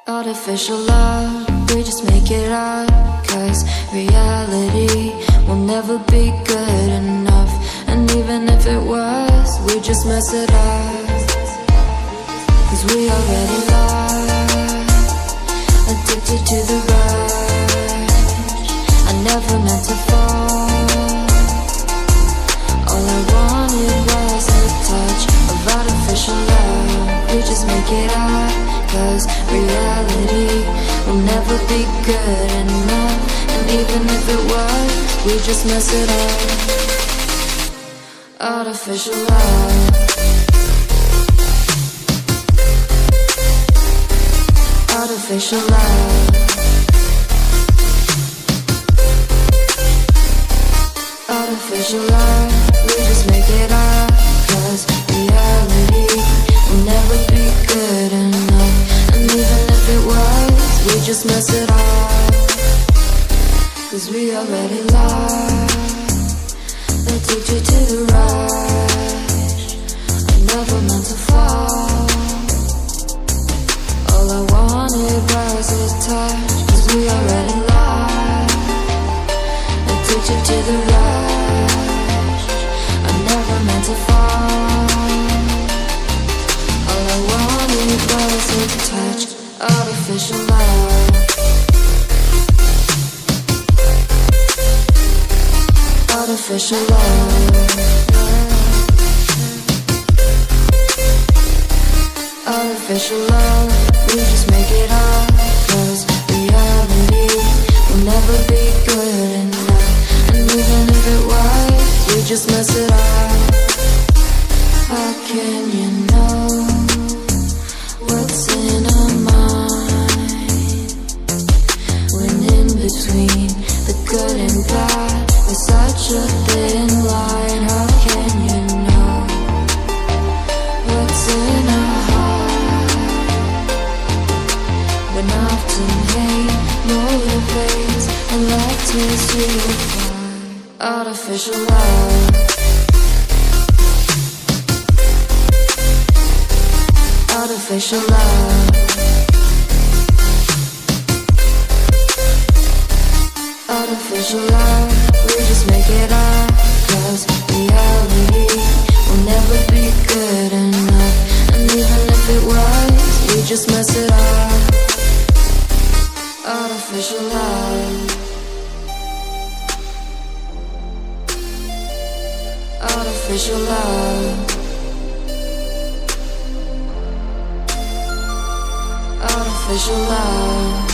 Artificial love, we just make it up, 'cause reality will never be good enough. And even if it was, we just mess it up, 'cause we already lost, addicted to the rush. I never meant to fall. All I wanted was a touch of artificial love. We just make it up, 'cause reality will never be good enough. And even if it was, we just mess it up. Artificial love. Artificial love. Artificial love. We just make it up, 'cause reality will never be good enough. And even if it was, we just mess it up, 'cause we already lost, addicted to the rush. I never meant to fall. All I wanted was a touch, 'cause we already lost, addicted to the rush. I never meant to fall. All I wanted was a touch, artificial love. Artificial love. Artificial love. We just make it up, 'cause reality will never be good enough. And even if it was, we just mess it up. How can you know what's in our mind, when in between the good and bad there's such a thin line? How can you know what's in our heart, when often hate motivates and love tears you apart? Artificial love. Artificial love. Artificial love. We just make it up, 'cause reality will never be good enough. And even if it was, we just mess it up. Artificial love. Artificial love. Artificial love.